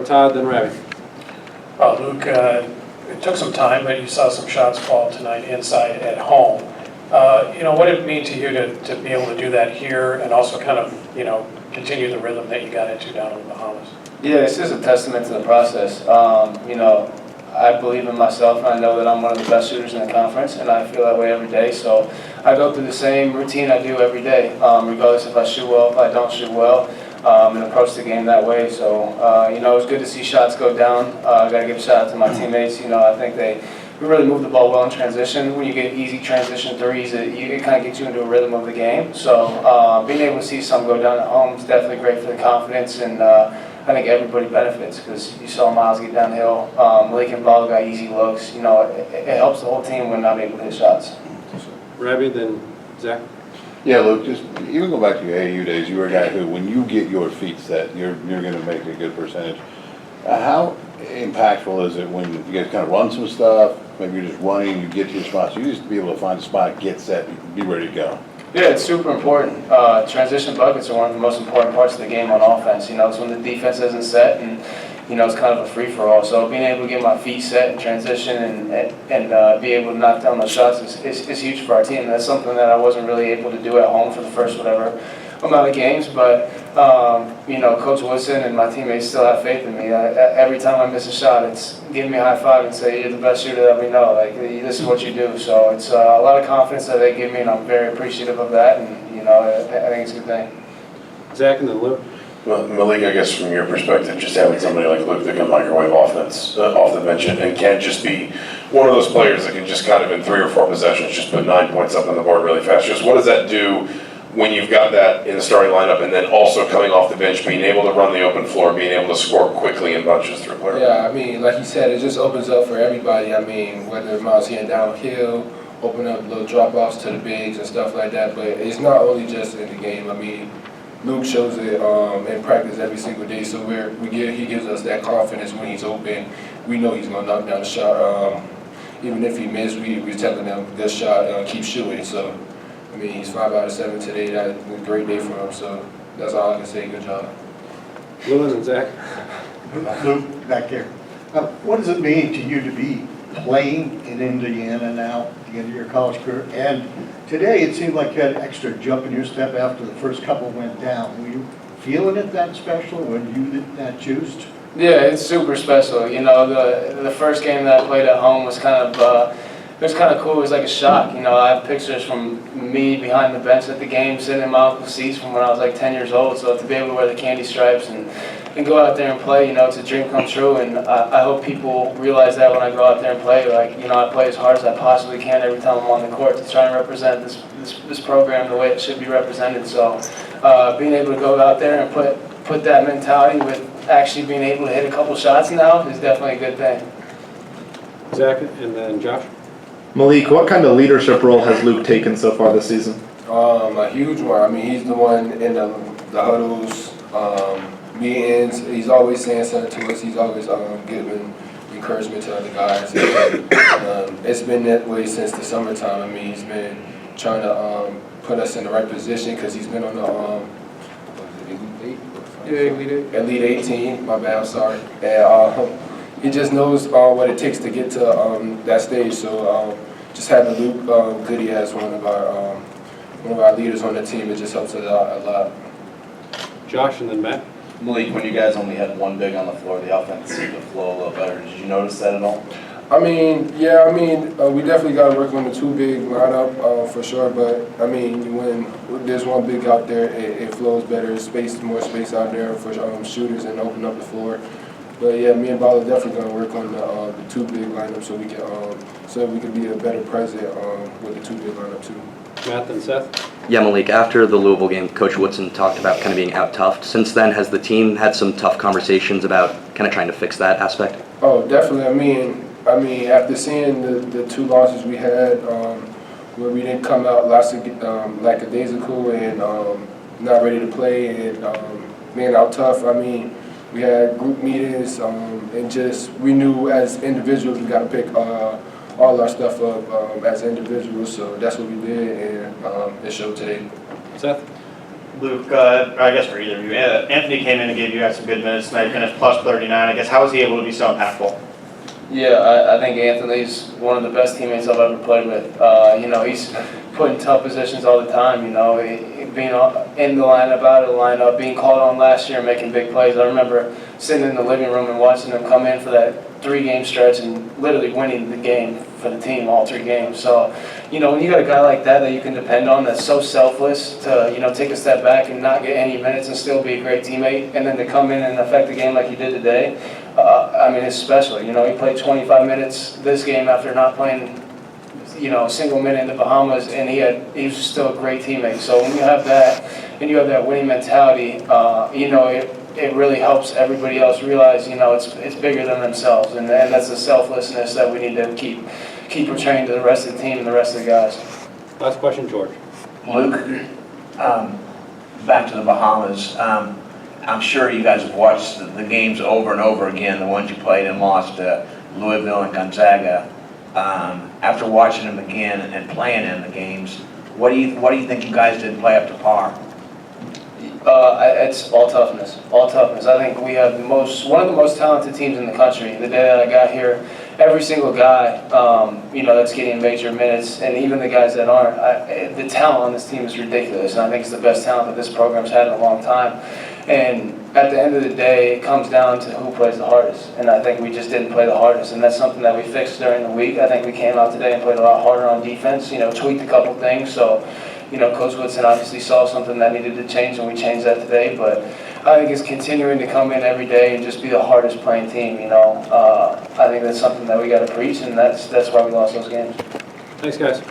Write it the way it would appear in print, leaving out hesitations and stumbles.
Todd, then Ravi. Luke, it took some time, but you saw some shots fall tonight inside at home. What did it mean to you to be able to do that here and also kind of, continue the rhythm that you got into down in the Bahamas? Yeah, it's just a testament to the process. I believe in myself, and I know that I'm one of the best shooters in the conference, and I feel that way every day. So I go through the same routine I do every day, regardless if I shoot well, if I don't shoot well, and approach the game that way. So, it was good to see shots go down. I got to give a shout out to my teammates. I think we really moved the ball well in transition. When you get easy transition threes, it kind of gets you into a rhythm of the game. So being able to see some go down at home is definitely great for the confidence, and I think everybody benefits because you saw Miles get downhill. Malik and Ball got easy looks. It helps the whole team when not able to hit shots. Ravi, then Zach. Yeah, Luke, just even go back to your AAU days, you were a guy who, when you get your feet set, you're going to make a good percentage. How impactful is it when you guys kind of run some stuff, maybe you're just running, you get to your spots, you just be able to find a spot, get set, be ready to go? Yeah, it's super important. Transition buckets are one of the most important parts of the game on offense. It's when the defense isn't set, and it's kind of a free-for-all. So being able to get my feet set in transition and be able to knock down those shots is huge for our team. That's something that I wasn't really able to do at home for the first whatever amount of games, but Coach Woodson and my teammates still have faith in me. Every time I miss a shot, it's give me a high five and say, you're the best shooter that we know. Like, this is what you do. So it's a lot of confidence that they give me, and I'm very appreciative of that. And I think it's a good thing. Zach, and then Luke. Well, Malik, I guess from your perspective, just having somebody like Luke that can microwave offense off the bench and can't just be one of those players that can just kind of in 3 or 4 possessions just put 9 points up on the board really fast. Just what does that do when you've got that in the starting lineup, and then also coming off the bench, being able to run the open floor, being able to score quickly in bunches through player? Yeah, like you said, it just opens up for everybody. Whether Miles hitting downhill, open up little drop-offs to the bigs and stuff like that. But it's not only just in the game. Luke shows it in practice every single day, so he gives us that confidence when he's open. We know he's going to knock down the shot. Even if he missed, we're telling him, good shot, keep shooting. So, he's 5 out of 7 today. That's a great day for him, so that's all I can say. Good job. Lewin and Zach. Luke, back here. What does it mean to you to be playing in Indiana now at the end of your college career? And today it seemed like you had an extra jump in your step after the first couple went down. Were you feeling it that special when you did that juiced? Yeah, it's super special. The first game that I played at home was kind of it was kind of cool. It was like a shock. I have pictures from me behind the bench at the game, sitting in my uncle's seats from when I was like 10 years old. So to be able to wear the candy stripes and go out there and play, it's a dream come true. And I hope people realize that when I go out there and play. I play as hard as I possibly can every time I'm on the court to try and represent this program the way it should be represented. So being able to go out there and put that mentality with actually being able to hit a couple shots now is definitely a good thing. Zach, and then Josh. Malik, what kind of leadership role has Luke taken so far this season? A huge one. He's the one in the huddles, meetings. He's always saying something to us. He's always giving encouragement to other guys. It's been that way since the summertime. He's been trying to put us in the right position because he's been on the Elite 18. My bad, I'm sorry. And he just knows what it takes to get to that stage. So just having Luke Goode as one of our leaders on the team, it just helps us out a lot. Josh, and then Matt. Malik, when you guys only had one big on the floor, the offense seemed to flow a little better. Did you notice that at all? We definitely got to work on the 2 big lineup for sure. But when there's one big out there, it flows better. More space out there for shooters and open up the floor. But yeah, me and Ball are definitely going to work on the 2 big lineup so we can be a better present with the 2 big lineup too. Matt and Seth. Yeah, Malik, after the Louisville game, Coach Woodson talked about kind of being out-toughed. Since then, has the team had some tough conversations about kind of trying to fix that aspect? Oh, definitely. After seeing the 2 losses we had, where we didn't come out lackadaisical and not ready to play and being out tough, we had group meetings and just we knew as individuals we got to pick all our stuff up as individuals. So that's what we did, and it showed today. Seth? Luke, I guess for either of you, Anthony came in and gave you guys some good minutes tonight, finished plus 39. I guess, how was he able to be so impactful? Yeah, I think Anthony's one of the best teammates I've ever played with. You know, he's put in tough positions all the time, you know, being in the lineup, out of the lineup, being called on last year and making big plays. I remember sitting in the living room and watching him come in for that 3-game stretch and literally winning the game for the team, all 3 games. So, you know, when you got a guy like that you can depend on, that's so selfless to, you know, take a step back and not get any minutes and still be a great teammate, and then to come in and affect the game like he did today, I mean, it's special. You know, he played 25 minutes this game after not playing, you know, a single minute in the Bahamas, and he was still a great teammate. So when you have that, and you have that winning mentality, you know, it really helps everybody else realize, you know, it's bigger than themselves, and that's the selflessness that we need to keep portraying to the rest of the team and the rest of the guys. Last question, George. Luke, back to the Bahamas. I'm sure you guys have watched the games over and over again, the ones you played and lost to Louisville and Gonzaga. After watching them again and playing in the games, what do you think you guys didn't play up to par? It's all toughness. All toughness. I think we have one of the most talented teams in the country. The day that I got here, every single guy, you know, that's getting major minutes, and even the guys that aren't, the talent on this team is ridiculous, and I think it's the best talent that this program's had in a long time. And at the end of the day, it comes down to who plays the hardest, and I think we just didn't play the hardest, and that's something that we fixed during the week. I think we came out today and played a lot harder on defense, you know, tweaked a couple things, so, you know, Coach Woodson obviously saw something that needed to change, and we changed that today, but I think it's continuing to come in every day and just be the hardest playing team, you know. I think that's something that we got to preach, and that's why we lost those games. Thanks, guys.